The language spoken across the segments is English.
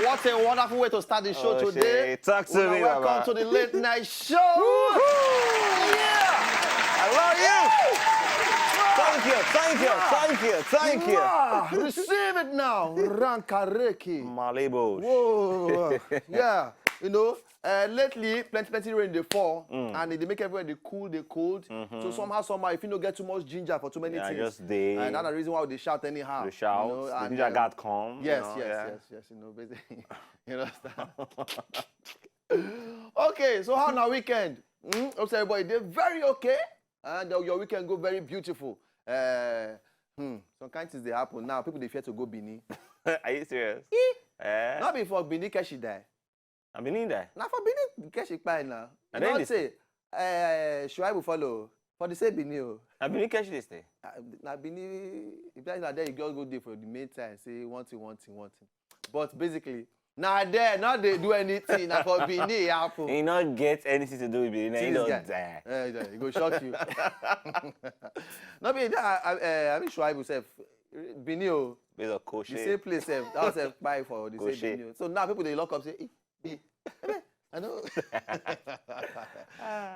What a wonderful way to start the show today. Talk to me, welcome to the late night show. Yeah! I love you. Thank you. Receive it now. Rankareki. Malibu. Whoa. Yeah. You know, lately, plenty rain they fall, and they make everywhere they cold. So somehow, if you don't get too much ginger for too many things, just they. and that's the reason why they shout anyhow. They shout. You know, the and, ginger got calm. Yes. You know, basically, you understand. Okay, so how now weekend? Okay, everybody, they're very okay, and your weekend go very beautiful. Some kind of things they happen now. People they fear to go Bini. Are you serious? Not before Bini Keshi die. I've been in there. Now for Bini Keshi die now. You And then don't say, Shuaibu follow. For the same Bini. I've been in Keshi this day. Now Bini, if that's not there, you just go there for the main time. Say one thing. But basically, now there, not they do anything. Now for Bini happen. He not get anything to do with Bini. He don't die. He go shock you. No be that. I mean Shuaibu self. Bini o. Based on Koshe. The same place self. That was self buy for the same Bini. So now people they lock up say, I know.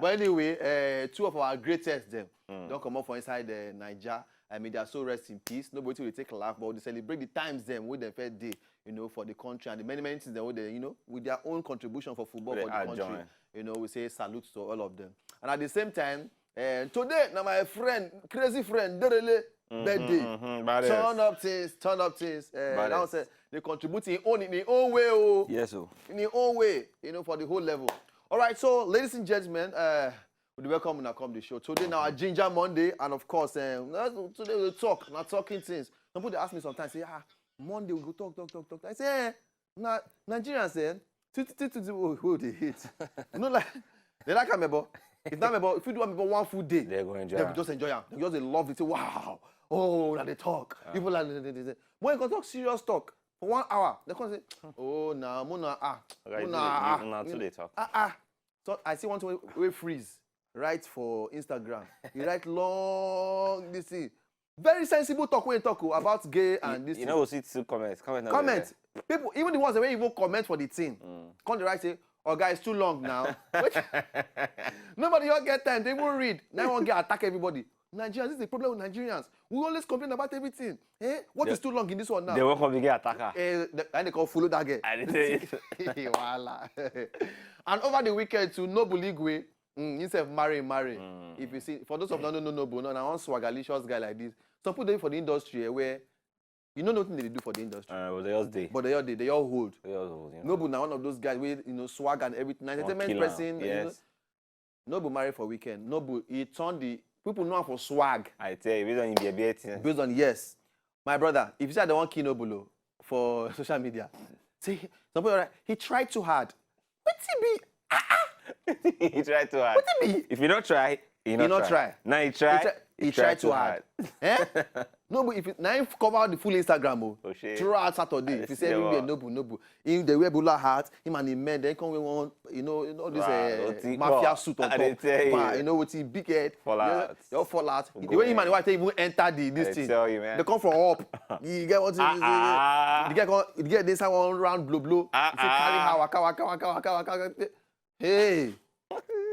But anyway, two of our greatest them don't come up from inside Niger. I mean, they are so rest in peace. Nobody will take a laugh, but they celebrate the times them with the first day, you know, for the country and the many things them with the, you know, with their own contribution for football for the country. You know, we say salute to all of them. And at the same time, today, now my friend, crazy friend, Derele, birthday. Turn up things. Now say they contribute in their own way. Oh. Yes, sir. In their own way, you know, for the whole level. All right, so ladies and gentlemen, we welcome when I come to the show. Today now, Ginger Monday, and of course, today we'll talk, not talking things. Some people they ask me sometimes, say, Monday we go talk. I say, Nigerians say, who they hate. You know, like, they like Amebo. If not Amebo, if you do Amebo one full day, they're going to enjoy it. They just enjoy it. They just love it. Say, wow. Oh, now they talk. People like, they when you can talk serious talk for 1 hour, they can say, oh, nah, they talk. So I see one way freeze. Write for Instagram. You write long this thing. Very sensible talk when you talk about gay and this. You know, we'll see two comments. Comment. People, even the ones that even comment for the thing. Come to write say, oh guys, it's too long now. Nobody all get time. They won't read. Now won't get attack everybody. Nigerians, this is the problem with Nigerians. We always complain about everything. What is too long in this one now? They won't come to get attacker. And they can follow that guy. And over the weekend to Noble Igwe. Instead of marry. If you see, for those of them don't know Noble, no, now one swagalicious guy like this. Some people do it for the industry where you know nothing they do for the industry. But they all day. But they all hold. You know. Noble now one of those guys with swag and everything. Entertainment person. Yes. You know, Noble married for weekend. Noble he turned the people know him for swag. I tell you, Based on yes, my brother. If you say I don't want kill Noble for social media, say some people right. He tried too hard. What he be? He tried too hard. What do you mean? If you don't try, you not try. Now he tried too hard. No, but if now you cover out the full Instagram, throughout Saturday, if you say everywhere Noble, if they wear bula hat, him and the men, then come with one, you know this mafia suit on top. You know what he big head, fall out. The way him and the wife even enter this thing, they come from up. You get what you get this one round blow. If you carry how waka. Hey,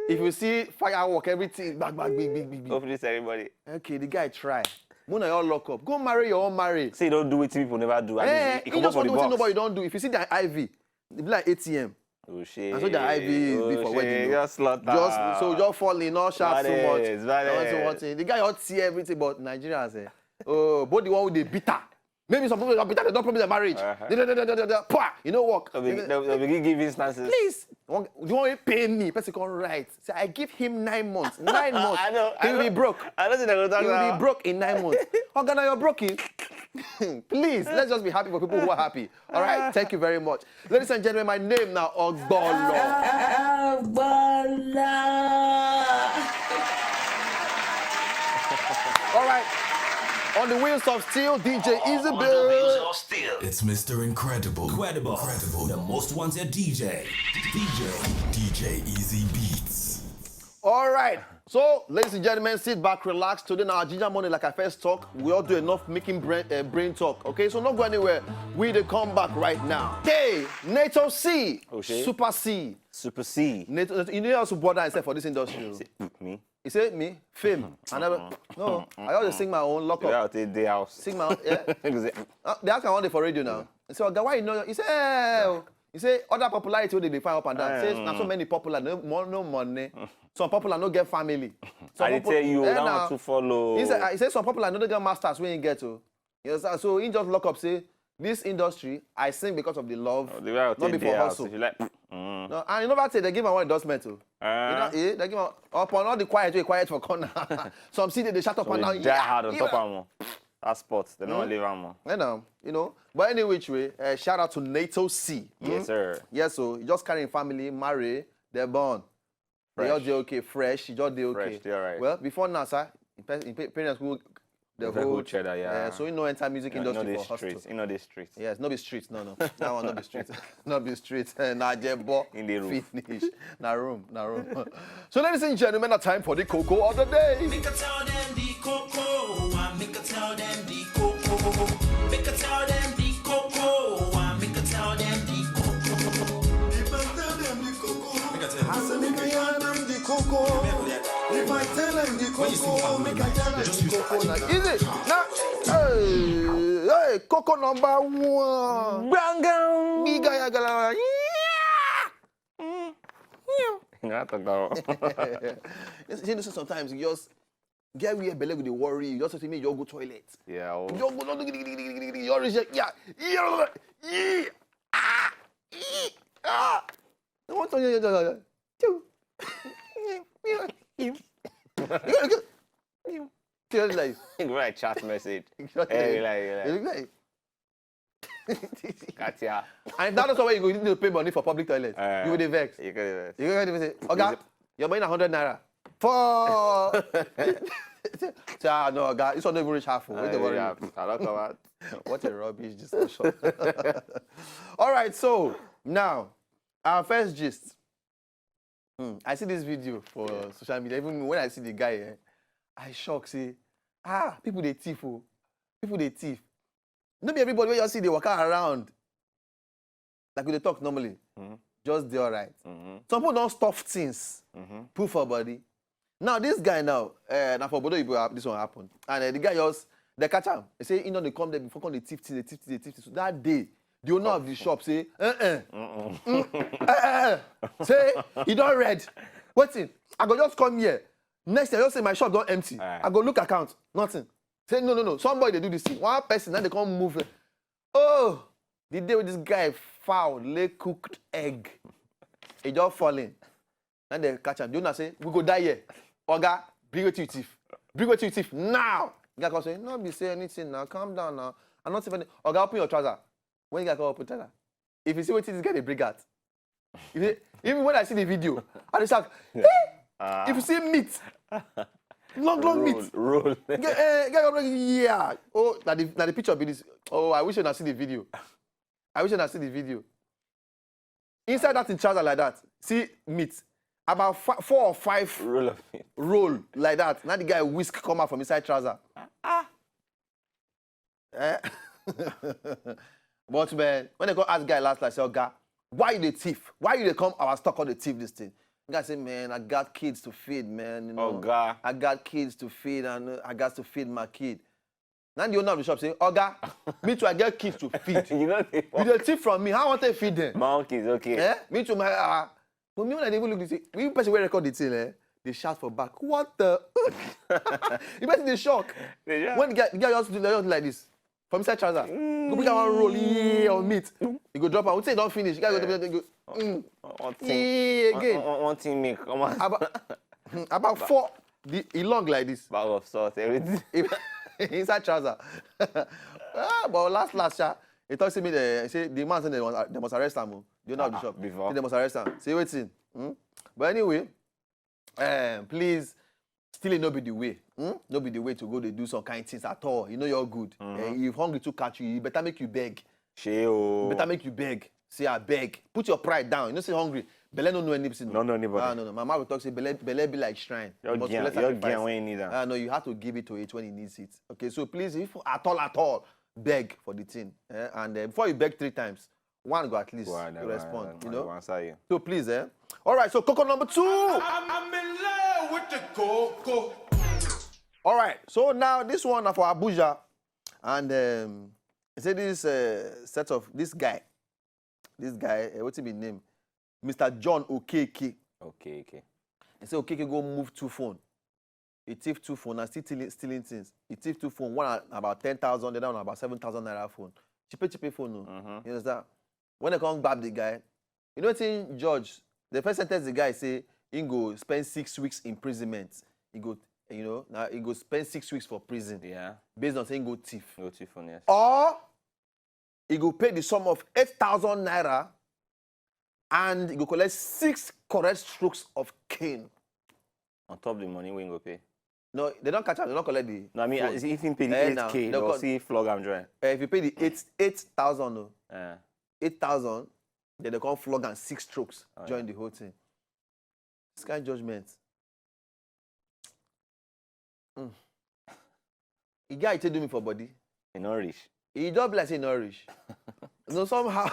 if you see firework, everything, big. Go please everybody. Okay, the guy try. Mona, you all lock up. Go marry your own marry. Say you don't do what people never do. He just want to do nobody don't do. If you see the IV, it be like ATM. Oh shit. And so the IV is for wedding. Just slaughter. Just fall in, not shout so much. The guy ought to see everything, but Nigerians both the one with the bitter. Maybe some people are bitter, they don't promise their marriage. You know what? They'll give instances. Please. You want to pay me? Person can write. Say, I give him 9 months. 9 months. He will be broke. I don't think they're going to talk about. He will be broke in 9 months. Oh, Ghana, you're broken. Please, let's just be happy for people who are happy. All right? Thank you very much. Ladies and gentlemen, my name now, Ogbolo. All right. On the wheels of steel, DJ Isabel. It's Mr. Incredible. Incredible. The most wanted DJ. DJ Easy Beats. All right. So, ladies and gentlemen, sit back, relax. Today, now, Ginger Money, like I first talk, we all do enough making brain talk. Okay, so not go anywhere. We the come back right now. Okay, NATO C. Super C. Super C. NATO, you know how to border myself for this industry. Me? You say me? Fame. I never. No, I always sing my own lock up. Day house. Sing my own. Yeah. They ask me one day for radio now. I say, why you know? He say, he say, other popularity they find up and down. Say, not so many popular, no money. Some popular no get family. I tell you, I want to follow. He say some popular no get masters when you get to. You understand? So he just lock up, say, this industry, I sing because of the love, not before hustle. Like, no, and you know what? They give my one endorsement too. They give my upon all the quiet for corner. Some see they shut up so and down. Die hard on top of them. That spot, they don't leave them. You know. But any which way, shout out to NATO C. Yes, sir. Yes, so you just carrying family, marry, they're born. They all do okay, fresh. You just do okay. Fresh, they're right. Well, before now, sir, parents who the whole cheddar, yeah. So you know enter music industry for hustle. You know the streets. Yes, not be streets, no. That one not be streets. Not be streets. Nah, jebo. In the room. Finish. Nah room. So ladies and gentlemen, it's time for the cocoa of the day. Make a tell them the cocoa. Make a tell them the cocoa. Make a tell them the cocoa. Make a tell them the cocoa. If I tell them the cocoa, make a tell them the cocoa. If I tell them the cocoa, make a tell them the cocoa. Easy. Now, hey, cocoa number one. Bang! Big guy, You know, sometimes you just get weird belly with the worry. You just say me, you go toilet. Yeah. You go, you reject. Yeah. I want to Right chat message. Hey, Katia. And that's why you go need to pay money for public toilet. You will vex. You could You go say, okay, your money 100 naira. For no, guys, this one don't even reach half. What a rubbish discussion. All right, so now our first gist. I see this video for social media. Even when I see the guy, I shock. Say, people they thief. People they thief. Not be everybody when you see they walk around like we talk normally. Just they all right. Some people don't stuff things. Put for body. Now this guy now for Bodo this one happened. And the guy just they catch him. They say, they come there before come the thief things. So that day, the owner of the shop say, say, he don't read. What's it? I go just come here. Next time, just say my shop don't empty. I go look account, nothing. Say, no. Somebody they do this thing. One person, then they come move. Oh, the day with this guy found lay cooked egg. He just falling. Then they catch him. The owner say, we go die here. Oga, bring it to your thief. Bring it to your thief now. The guy come say, no be say anything now. Calm down now. I'm not even. Oga, open your trouser. When you guys come open trouser, if you see what this guy they bring out, even when I see the video, I just like, if you see meat, long meat, roll. Yeah. Oh, now the picture be this. Oh, I wish you not see the video. Inside that in trouser like that, see meat. About 4 or 5 roll of meat. Roll like that. Now the guy whisk come out from inside trouser. But man, when they go ask guy last, I say, "Oga, why you the thief? Why you they come our stock on the thief this thing?" The guy say, "Man, I got kids to feed, man. You know, Oga, I got kids to feed, and I got to feed my kid." Now the owner of the shop say, "Oga, me too, I get kids to feed. You know you the thief from me. How want to feed them? My own kids, okay. Me too, my but me when I even look this, we person will record the thing, they shout for back. What the? You better they shock. When the guy just do like this. From inside trouser. Go bring out one roll on meat. You go drop out. We say don't finish. You guys go again. One thing make. Come on. About 4. He long like this. Bag of salt, everything. Inside trouser. But last shot, he talks to me. He say the man said they must arrest him. You know the shop before. They must arrest him. Say waiting. But anyway, please. Still no be the way. No be the way to go to do some kind of things at all. You know you're good. If hungry to catch you, you better make you beg. Sheo. Better make you beg. say I beg. Put your pride down. You know, say hungry. Belle don't know anybody. No, no, anybody. No. My mom will talk, say, Belle be like shrine. You're when you need that. No, you have to give it to it when he needs it. Okay, so please, if at all, beg for the thing. And before you beg 3 times, one go at least to respond. You know? Answer you. So please, All right, so cocoa number 2. I'm in love with the cocoa. All right, so now this one for Abuja. And he said this set of this guy, what's his name? Mr. John Okeke. Okay. He said Okeke go move 2 phones. He thief 2 phones and still stealing things. He thief 2 phones, one at about 10,000, the other one about 7,000 naira phone. Cheap phone, no. You understand? When they come grab the guy, you know what in George, the first sentence the guy say, he go spend 6 weeks imprisonment. He go, now he go spend 6 weeks for prison. Yeah. Based on saying go thief. Go thief phone, yes. Or he go pay the sum of 8,000 naira and he go collect 6 correct strokes of cane. On top of the money we go pay. No, they don't catch him, they don't collect the. No, I mean, phone. if you pay the 8K, they'll see flog and dry. If you pay the 8,000, no. 8,000, 8,000, then they come flog and 6 strokes join the whole thing. This kind of judgment. The guy tell me for body. He not rich. He just be like say he not rich. No, somehow,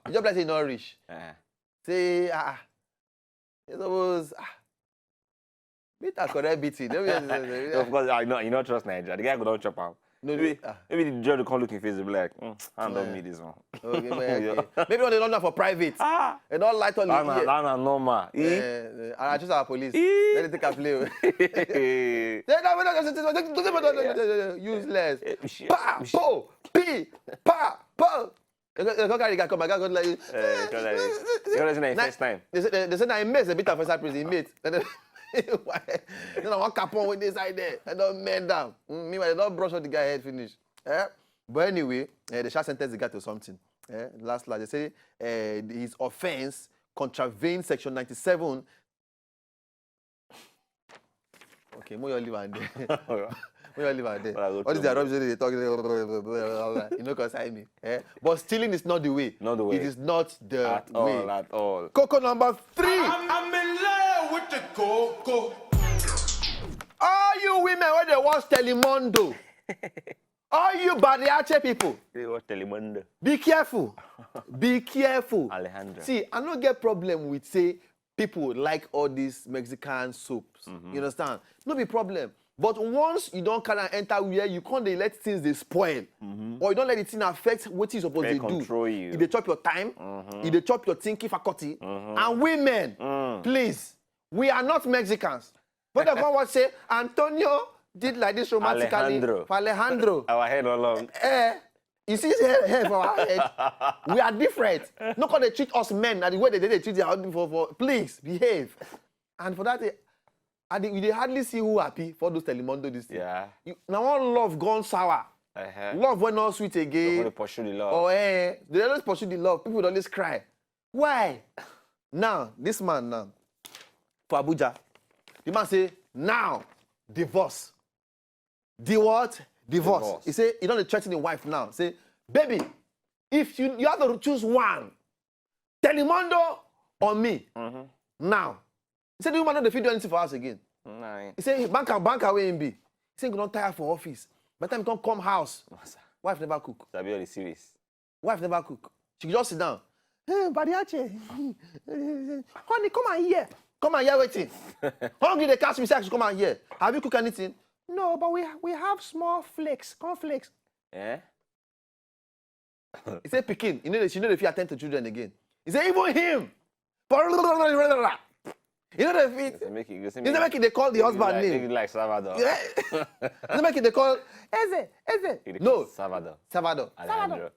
he just be like say he not rich. Say, you suppose, beat a correct beating. Of course, I know you not trust Nigeria. The guy go down chop out. No, maybe the judge will come looking face and be like, I don't need this one. Okay, okay. Maybe when they don't know for private. They don't light on the ear. That's normal. I just our police. Let them take a play. Useless. Pa, po, pi, pa, po. The guy come back. Go like. First time. They say I mess a bit of a prison mate. Why? Then I want capon with this side there. I don't mend down. Meanwhile, they don't brush out the guy head finish. But anyway, they shall sentence the guy to something. Last, they say his offense contravenes section 97. Okay, more you leave there. More you leave there. What is the rubbish they talk? You know, concern me. But stealing is not the way. Not the way. It is not the way. At all. Cocoa number 3. I'm in love with the cocoa. All you women when they watch Telemundo, all you Bariache people, They watch Telemundo. be careful. Be careful. Alejandro. See, I don't get problem with say people like all these Mexican soaps. You understand? No be problem. But once you don't kind of enter where you can't let things they spoil, or you don't let the thing affect what you're supposed to do. Control you. If they chop your time, if they chop your thinking faculty, and women, please, we are not Mexicans. But the one would say Antonio did like this romantically for Alejandro. Our head all along. You see his hair for our head. We are different. Not because they treat us men and the way they treat their husband for please behave. And for that, they hardly see who happy for those Telemundo this thing. Yeah. Now all love gone sour. Love when not sweet again. They want to pursue the love. Oh, they always pursue the love. People always cry. Why? Now, this man now, for Abuja, the man say, now, divorce. The what? Divorce. He say, you don't threaten the wife now. Say, baby, if you have to choose one, Telemundo or me, now. He said, the woman don't feed you anything for us again. Nah. He said, bank away and be. He said, you don't tire for office. By the time you don't come house, wife never cook. That'll be all the series. Wife never cook. She can just sit down. Hey, Badiache. Honey, come and hear. Come and hear waiting. Hungry, they catch me, say I should come and hear. Have you cooked anything? No, but we have small flakes, cornflakes. He said, Pekin, she know if you attend to children again. He said, even him. You know the feet. It's not making they call the husband name. Like Salvador. Yeah. It's not making they call Eze. No. Salvador. Alejandro.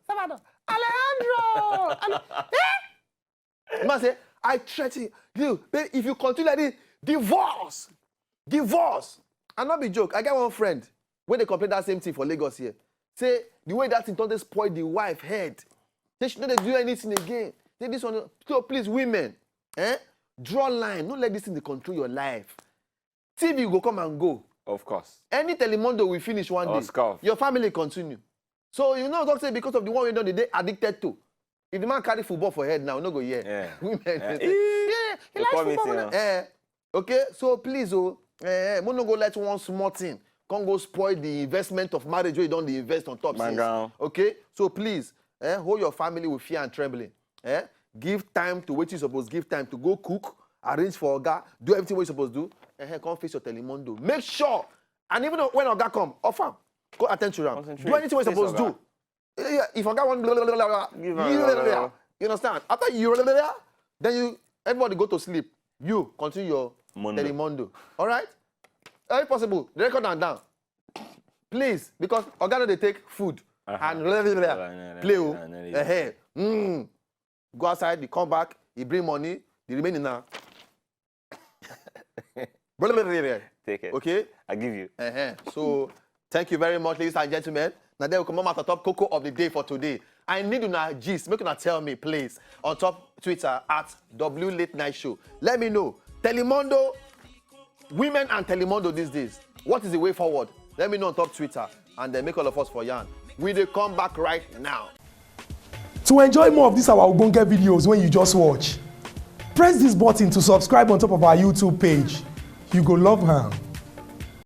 The man say, I threaten you. If you continue like this, divorce. And not be joke. I got one friend when they complain that same thing for Lagos here. Say the way that thing don't spoil the wife head. They should not do anything again. Say this one. So please, women, draw line. Don't let this thing control your life. TV go come and go. Of course. Any Telemundo will finish one day. Scarf. Your family continue. So you know, doctor, because of the one we done, they addicted to. If the man carry football for head now, no go here. Yeah. Women, he likes football. Okay, so please, we no go let one small thing come go spoil the investment of marriage where you don't invest on top. Okay, so please, hold your family with fear and trembling. Give time to what you're supposed to give time to go cook, arrange for Oga, do everything what you're supposed to do, come face your telemundo. Make sure, and even when Oga come, offer, go attend to them. Do anything what you're supposed to do. If Oga want blah, blah, blah, blah, blah, you understand? After you then everybody go to sleep. You continue your telemundo. All right? If possible, the record down. Please, because Oga they take food and play. Go outside, he come back, he bring money, the remaining now. Take it. Okay? I give you. So, thank you very much, ladies and gentlemen. Now, then we come at the top cocoa of the day for today. I need una gist. Make una tell me, please, on top Twitter at W Late Night Show. Let me know. Telemundo, women and Telemundo these days. What is the way forward? Let me know on top Twitter, and then make all of us for yarn. We dey come back right now. To enjoy more of these our Ogbonge videos when you just watch, press this button to subscribe on top of our YouTube page. You go love am.